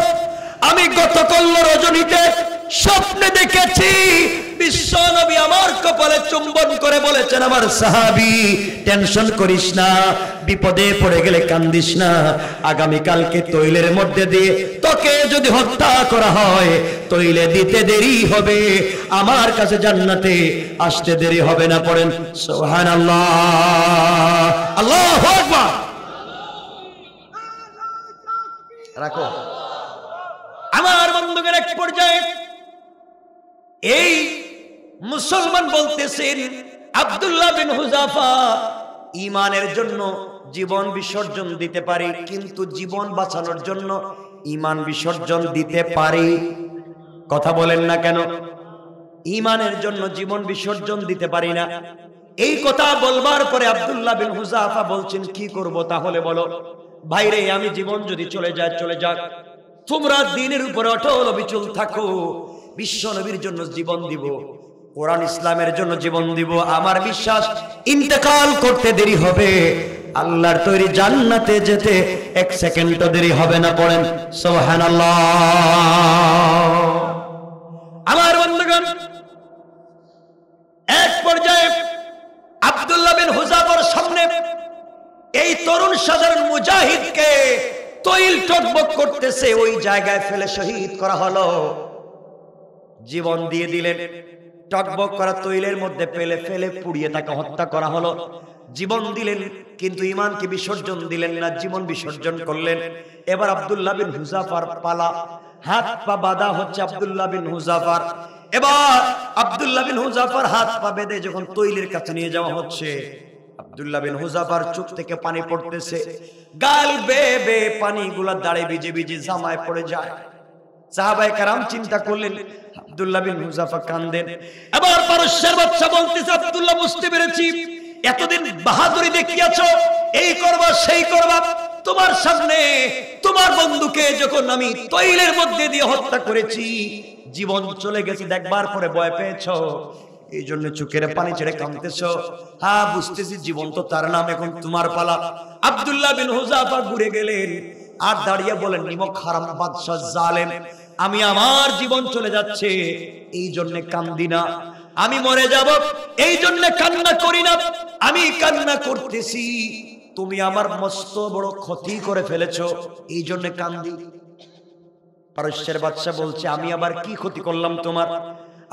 আমি গতকাল রজনীতে স্বপ্নে দেখেছি বিশ্ব নবী আমার কপালে চুম্বন করে বলেছেন, আমার সাহাবী টেনশন করিস না, বিপদে পড়ে গেলে কান্দিস না, আগামী কালকে তৈলের মধ্যে দিয়ে তোকে যদি হত্যা করা হয় তৈলে দিতে দেরি হবে, আমার কাছে জান্নাতে আসতে দেরি হবে না। পড়েন সুবহানাল্লাহ, আল্লাহু আকবার। রাখো আমার বন্ধুদের, এক পর্যায়ে এই মুসলমান বলতেছেন আব্দুল্লাহ বিন হুযাফা, ঈমানের জন্য জীবন বিসর্জন দিতে পারি, কিন্তু জীবন বাঁচানোর জন্য ঈমান বিসর্জন দিতে পারি। কথা বলেন না কেন? ঈমানের জন্য জীবন বিসর্জন দিতে পারি না। এই কথা বলবার পরে আব্দুল্লাহ বিন হুযাফা বলছেন, কি করব তাহলে বলো? ভাইরে, আমি জীবন যদি চলে যায় চলে যাক, তোমরা দ্বীনের উপরে অটল অবিচল থাকো, বিশ্ব নবীর জন্য জীবন দিব, কোরআন ইসলামের জন্য জীবন দিব। আমার বিশ্বাস ইন্তেকাল করতে দেরি হবে, আল্লাহর তৈরি জান্নাতে যেতে এক সেকেন্ডও দেরি হবে না। পড়েন সুবহানাল্লাহ। আমার বন্ধুগণ, এক পর্যায়ে আব্দুল্লাহ বিন হুযাফার সামনে এই তরুণ সাধারণ মুজাহিদকে তৈল টকবক করতেছে, ওই জায়গায় ফেলে শহীদ করা হলো। জীবন দিয়ে দিলেন, টকবক করা তৈলের মধ্যে ফেলে ফেলে পুড়িয়ে তাকে হত্যা করা হলো। জীবন দিলেন কিন্তু ঈমানকে বিসর্জন দিলেন না, জীবন বিসর্জন করলেন। এবার আব্দুল্লাহ বিন হুযাফার পালা, হাত পা বাঁধা হচ্ছে আব্দুল্লাহ বিন হুযাফার। এবার আব্দুল্লাহ বিন হুযাফার হাত পা বেঁধে যখন তৈলের কাছে নিয়ে যাওয়া হচ্ছে, আব্দুল্লাহ বিন হুযাফার চোখ থেকে পানি পড়তেছে, গাল বেয়ে বেয়ে পানিগুলা দাঁড়ে ভিজে ভিজে জামায় পড়ে যায়। সাহাবায়ে কেরাম চিন্তা করলেন, আব্দুল্লাহ বিন হুযাফা কাঁদেন। এবার পারস্যের বাদশা বলতেছে, আব্দুল্লাহ বুঝতে পেরেছি, এতদিন বাহাদুরি দেখিয়েছো, এই করবা সেই করবা, তোমার সামনে তোমার বন্ধুকে যখন আমি তৈলের মধ্যে দিয়ে হত্যা করেছি, জীবন চলে গেছে দেখবার পরে ভয় পেয়েছো, এই জন্য চোখের পানি ছেড়ে কাঁদতেছো। হ্যাঁ বুঝতেছি, জীবন তো তার নাম, এখন তোমার পালা। আব্দুল্লাহ বিন হুযাফা ঘুরে গেলেন আর দাঁড়িয়ে বলেন, নিমক হারাম বাদশা জালেম, আমি আমার জীবন চলে যাচ্ছে এই জন্য কান্দি না, আমি মরে যাব এই জন্য কান্না করি না, আমি কান্না করতেছি তুমি আমার মস্ত বড় ক্ষতি করে ফেলেছো এই জন্য কান্দি। পারস্যের বাদশা বলছে, আমি আবার কি ক্ষতি করলাম তোমার?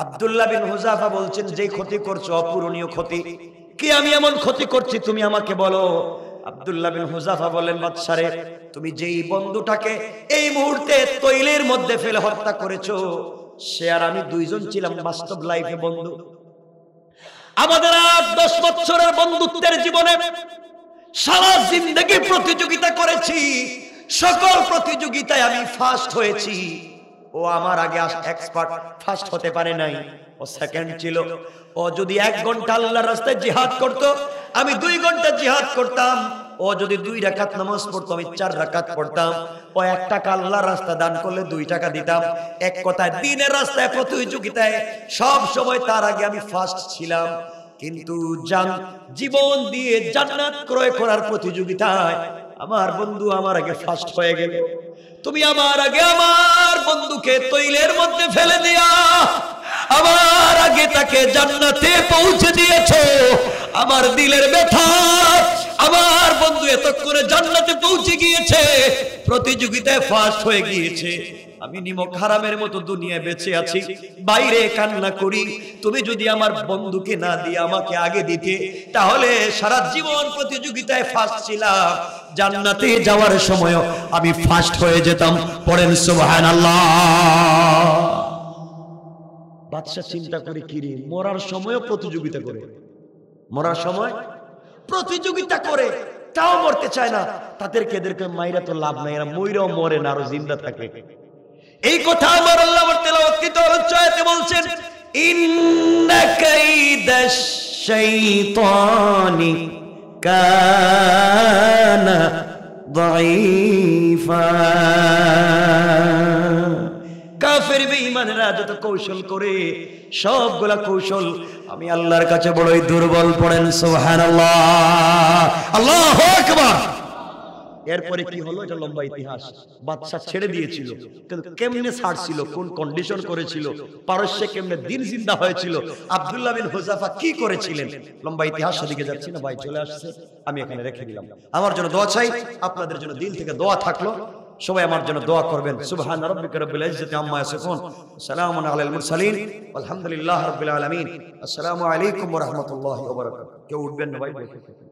আব্দুল্লাহ বিন হুযাফা বলছেন, যে ক্ষতি করছো অপূরণীয় ক্ষতি। কি আমি এমন ক্ষতি করছি তুমি আমাকে বলো। আব্দুল্লাহ বিন হুযাফা বলেন, বাদশারে, তুমি যেই বন্ধুটাকে এই মুহূর্তে তৈলের মধ্যে ফেলে হত্যা করেছো, সে আর আমি দুইজন ছিলাম বাস্তব লাইফে বন্ধু। আমাদের 8-10 বছরের বন্ধুত্বের জীবনে সারা জিন্দেগি প্রতিযোগিতা করেছি, সকল প্রতিযোগিতায় আমি ফার্স্ট হয়েছি। ও আমার আগে এক্সপার্ট, ফার্স্ট হতে পারে নাই, ও সেকেন্ড ছিল। ও যদি 1 ঘন্টা আল্লাহর রাস্তায় জিহাদ করত, আমি 2 ঘন্টা জিহাদ করতাম। ও যদি 2 রাকাত নামাজ পড়তো, আমি 4 রাকাত পড়তাম। ও 1 টাকা আল্লাহর রাস্তায় দান করলে 2 টাকা দিতাম। এক কথায় দ্বীনের রাস্তায় প্রতিযোগিতায় সব সময় তার আগে আমি ফার্স্ট ছিলাম। কিন্তু জীবন দিয়ে জান্নাত ক্রয় করার প্রতিযোগিতায় আমার বন্ধু আমার আগে ফার্স্ট হয়ে গেল। তুমি আমার আগে আমার বন্ধুকে তৈলের মধ্যে ফেলে দিয়া আমার আগে তাকে জান্নাতে পৌঁছে দিয়েছো। আমার দিলের ব্যথা, আমার বন্ধু এতক্ষণে জান্নাতে পৌঁছে গিয়েছে, প্রতিযোগিতায় ফার্স্ট হয়ে গিয়েছে। আমি নিমক হারামের মতো দুনিয়ায় বেঁচে আছি, বাইরে কান্না করি। তুমি যদি আমার বন্ধুকে না দিয়ে আমাকে আগে দিতে, তাহলে সারা জীবন প্রতিযোগিতায় ফার্স্ট ছিলাম, জান্নাতে যাওয়ার সময় আমি ফার্স্ট হয়ে যেতাম। পড়েন সুবহানাল্লাহ। বাদশা চিন্তা করে, কি রে, মরার সময়ও প্রতিযোগিতা করে, মরার সময় প্রতিযোগিতা করে, তাও মরতে চায় না। এদেরকে মাইরা তো লাভ নাই, এরা মইরাও মরে না, আরো জিন্দা থাকে। এই কথা আমার আল্লাহ তেলাওয়াত আয়াতে বলছেন, ইন্না কাইদাশ শাইতানি কানা দাঈফা কাফের বেঈমানেরা যত কৌশল করে সবগুলা কৌশল আমি আল্লাহর কাছে বড়ই দুর্বল। পড়েন সুবহানাল্লাহ, আল্লাহু আকবার। এরপরে কি হলো এটা লম্বা ইতিহাস। বাদশা ছেড়ে দিয়েছিল, কিন্তু কেমনে ছাড়ছিল, কোন কন্ডিশন করেছিল, পারস্যে কেমনে দিন জিন্দা হয়েছিল, আব্দুল্লাহ বিন হুযাফা কি করেছিলেন, লম্বা ইতিহাস। সেদিকে যাচ্ছি না, ভাই চলে আসছে, আমি এখানে রেখে দিলাম। আমার জন্য দোয়া চাই, আপনাদের জন্য দিল থেকে দোয়া থাকলো, সবাই আমার জন্য দোয়া করবেন। সুবহান রাব্বিকা রাব্বিল ইজ্জাতি আম্মা ইয়াসিফুন, সালামুন আলাল মুরসালিন, আলহামদুলিল্লাহি রাব্বিল আলামিন। আসসালামু আলাইকুম ওয়া রাহমাতুল্লাহি ওয়া বারাকাতুহু। কেউ উঠবেন না ভাই, বসে থাকুন।